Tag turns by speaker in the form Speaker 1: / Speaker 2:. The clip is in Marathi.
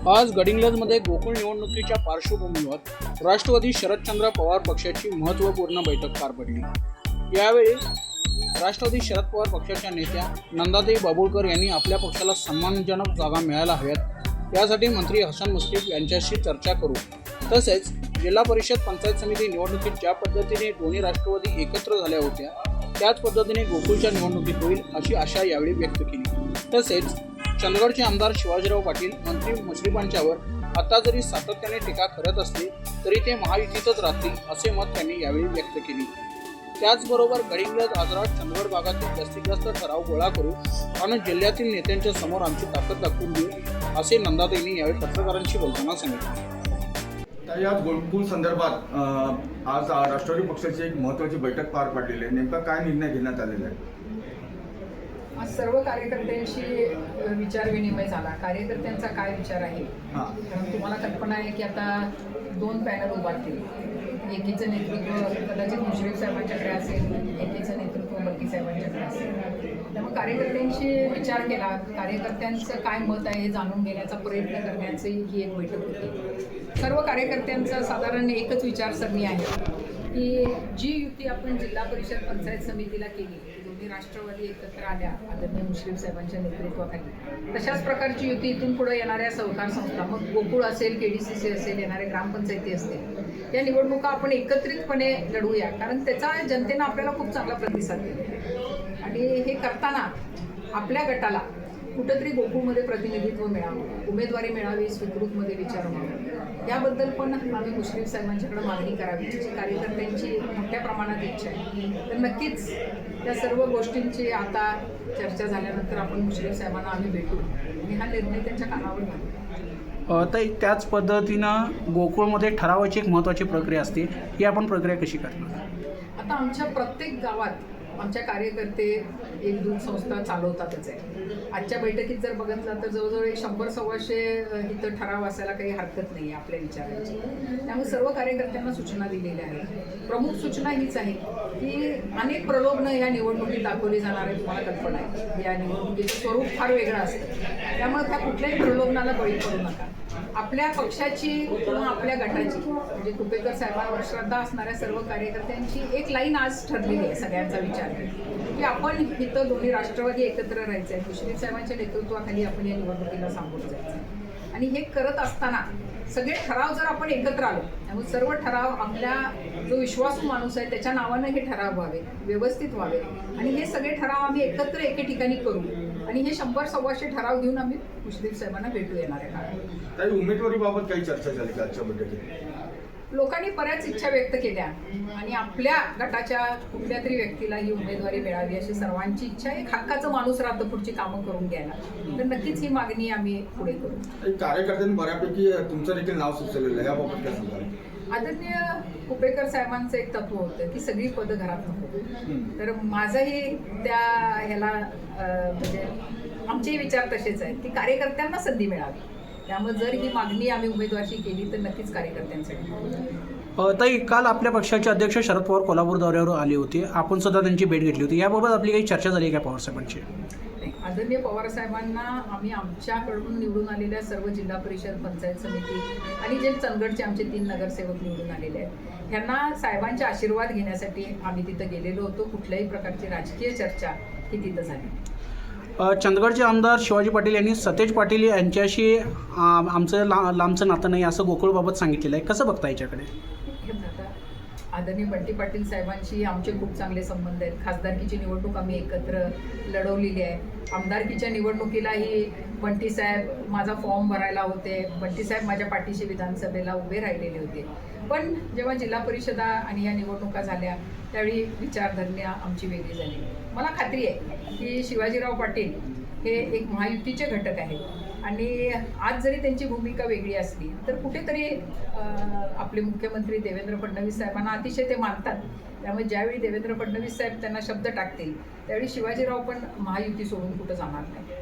Speaker 1: आज गडिंग्लजमध्ये गोकुळ निवडणुकीच्या पार्श्वभूमीवर राष्ट्रवादी शरदचंद्र पवार पक्षाची महत्त्वपूर्ण बैठक पार पडली। यावेळी राष्ट्रवादी शरद पवार पक्षाच्या नेत्या नंदाताई बाबुळकर यांनी आपल्या पक्षाला सन्मानजनक जागा मिळायला हव्यात यासाठी मंत्री हसन मुश्रीफ यांच्याशी चर्चा करू, तसेच जिल्हा परिषद पंचायत समिती निवडणुकीत ज्या पद्धतीने दोन्ही राष्ट्रवादी एकत्र झाल्या होत्या त्याच पद्धतीने गोकुळच्या निवडणुकीत होईल अशी आशा यावेळी व्यक्त केली। तसेच चंदगडचे आमदार शिवाजीराव पाटील मंत्री मुश्रीफांच्यावर आता जरी सातत्याने टीका करत असले तरी ते महायुतीतच राहतील असे मत त्यांनी यावेळी व्यक्त केले। त्याचबरोबर गडिंग्लज, आजरा, चंदगड भागातील जास्तीत जास्त ठराव गोळा करू आणि जिल्ह्यातील नेत्यांच्या समोर आमची ताकद दाखवून देऊ असे नंदाताईंनी यावेळी पत्रकारांशी बोलताना सांगितले।
Speaker 2: या गोकुळ संदर्भात आज राष्ट्रवादी पक्षाची एक महत्त्वाची बैठक पार पडलेली आहे। नेमका काय निर्णय घेण्यात आलेला आहे?
Speaker 3: आज सर्व कार्यकर्त्यांशी विचारविनिमय झाला। कार्यकर्त्यांचा काय विचार आहे, कारण तुम्हाला कल्पना आहे की आता 2 पॅनल उभारतील। एकीचं नेतृत्व कदाचित मुश्रीफ साहेबांच्याकडे असेल, एकीचं नेतृत्व बट्टी साहेबांच्याकडे असेल। त्यामुळे कार्यकर्त्यांशी विचार केला, कार्यकर्त्यांचं काय मत आहे हे जाणून घेण्याचा प्रयत्न करण्याची ही एक बैठक होती। सर्व कार्यकर्त्यांचा साधारण एकच विचारसरणी आहे की जी युती आपण जिल्हा परिषद पंचायत समितीला केली, दोन्ही राष्ट्रवादी एकत्र आल्या आदरणीय मुश्रीफ साहेबांच्या नेतृत्वाखाली, तशाच प्रकारची युती इथून पुढे येणाऱ्या सहकार संस्था, मग गोकुळ असेल, KDCC असेल, येणारे ग्रामपंचायती असतील, या निवडणुका आपण एकत्रितपणे लढवूया, कारण त्याचा जनतेनं आपल्याला खूप चांगला प्रतिसाद दिला। आणि हे करताना आपल्या गटाला कुठंतरी गोकुळमध्ये प्रतिनिधित्व मिळावं, उमेदवारी मिळावी, स्वीकृतमध्ये विचारावं, याबद्दल पण आम्ही मुश्रीफ साहेबांच्याकडे मागणी करावी, जी कार्यकर्त्यांची मोठ्या प्रमाणात इच्छा आहे। तर नक्कीच त्या सर्व गोष्टींची आता चर्चा झाल्यानंतर आपण मुश्रीफ साहेबांना आम्ही भेटू आणि हा निर्णय त्यांच्या कानावर घालू।
Speaker 1: तर त्याच पद्धतीनं गोकुळमध्ये ठरावाची एक महत्त्वाची प्रक्रिया असते, ही आपण प्रक्रिया कशी करणार?
Speaker 3: आता आमच्या प्रत्येक गावात आमच्या कार्यकर्ते एक दूध संस्था चालवतातच आहे। आजच्या बैठकीत जर बघितलं तर जवळजवळ 100-125 इथं ठराव असायला काही हरकत नाही आहे आपल्या विचारांची। त्यामुळे सर्व कार्यकर्त्यांना सूचना दिलेल्या आहेत। प्रमुख सूचना हीच आहे की अनेक प्रलोभनं या निवडणुकीत दाखवली जाणार आहे। तुम्हाला कल्पना आहे या निवडणुकीचं स्वरूप फार वेगळं असतं, त्यामुळे त्या कुठल्याही प्रलोभनाला बळी पडू नका। आपल्या पक्षाची किंवा आपल्या गटाची म्हणजे कुपेकर साहेबांवर श्रद्धा असणाऱ्या सर्व कार्यकर्त्यांची एक लाईन आज ठरलेली आहे सगळ्यांचा विचार की आपण इथं दोन्ही राष्ट्रवादी एकत्र राहायचं आहे, मुश्रीफ साहेबांच्या नेतृत्वाखाली आपण या निवडणुकीला सामोरं जायचं आहे। आणि हे करत असताना सगळे ठराव जर आपण एकत्र आलो, त्यामुळे सर्व ठराव आपल्या जो विश्वासू माणूस आहे त्याच्या नावानं हे ठराव व्हावे, व्यवस्थित व्हावे आणि हे सगळे ठराव आम्ही एकत्र एके ठिकाणी करू आणि हे 100-125 ठराव घेऊन आम्ही मुश्रीफ साहेबांना भेटू येणार आहे।
Speaker 2: काही उमेदवारीबाबत काही चर्चा झाली का आजच्या बैठकीत?
Speaker 3: लोकांनी बऱ्याच इच्छा व्यक्त केल्या आणि आपल्या गटाच्या कुठल्या तरी व्यक्तीला ही उमेदवारी मिळावी अशी सर्वांची इच्छा आहे। हक्काचं माणूस राहतं पुढची कामं करून घ्यायला, तर नक्कीच ही मागणी आम्ही पुढे करू।
Speaker 2: कार्यकर्त्यांनी बऱ्यापैकी तुमचं देखील नाव सुचवलेलं आहे, याबाबत काय सांगाल?
Speaker 3: आदरणीय कुपेकर साहेबांचं एक तत्व होतं की सगळी पदं घरात नको, तर माझंही त्या ह्याला म्हणजे आमचेही विचार तसेच आहेत की कार्यकर्त्यांना संधी मिळावी। त्यामुळे जर ही मागणी आम्ही उमेदवारची केली तर नक्कीच कार्यकर्त्यांसाठी।
Speaker 1: ताई, काल आपल्या पक्षाचे अध्यक्ष शरद पवार कोल्हापूर दौऱ्यावर आले होते, आपण सुद्धा त्यांची भेट घेतली होती, याबाबत आपली काही चर्चा झाली का पवार साहेबांची?
Speaker 3: आदरणीय पवार साहेबांना आम्ही आमच्याकडून निवडून आलेल्या सर्व जिल्हा परिषद पंचायत समिती आणि जे चंदगडचे आमचे 3 नगरसेवक निवडून आलेले आहेत ह्यांना साहेबांचे आशीर्वाद घेण्यासाठी आम्ही तिथं गेलेलो होतो। कुठल्याही प्रकारची राजकीय चर्चा ही तिथं झाली।
Speaker 1: चंदगडचे आमदार शिवाजी पाटील यांनी सतेज पाटील यांच्याशी आमचं लांबचं नातं नाही असं गोकुळबाबत सांगितलेलं आहे, कसं बघता याच्याकडे?
Speaker 3: आदरणीय बंटी पाटील साहेबांशी आमचे खूप चांगले संबंध आहेत। खासदारकीची निवडणूक आम्ही एकत्र लढवलेली आहे। आमदारकीच्या निवडणुकीलाही बंटी साहेब माझा फॉर्म भरायला होते, बंटी साहेब माझ्या पाठीशी विधानसभेला उभे राहिलेले होते। पण जेव्हा जिल्हा परिषदा आणि या निवडणुका झाल्या त्यावेळी विचारधारणा आमची वेगळी झाली। मला खात्री आहे की शिवाजीराव पाटील हे एक महायुतीचे घटक आहेत आणि आज जरी त्यांची भूमिका वेगळी असली तर कुठेतरी आपले मुख्यमंत्री देवेंद्र फडणवीस साहेबांना अतिशय ते मानतात। त्यामुळे ज्यावेळी देवेंद्र फडणवीस साहेब त्यांना शब्द टाकतील त्यावेळी शिवाजीराव पण महायुती सोडून कुठं जाणार नाही।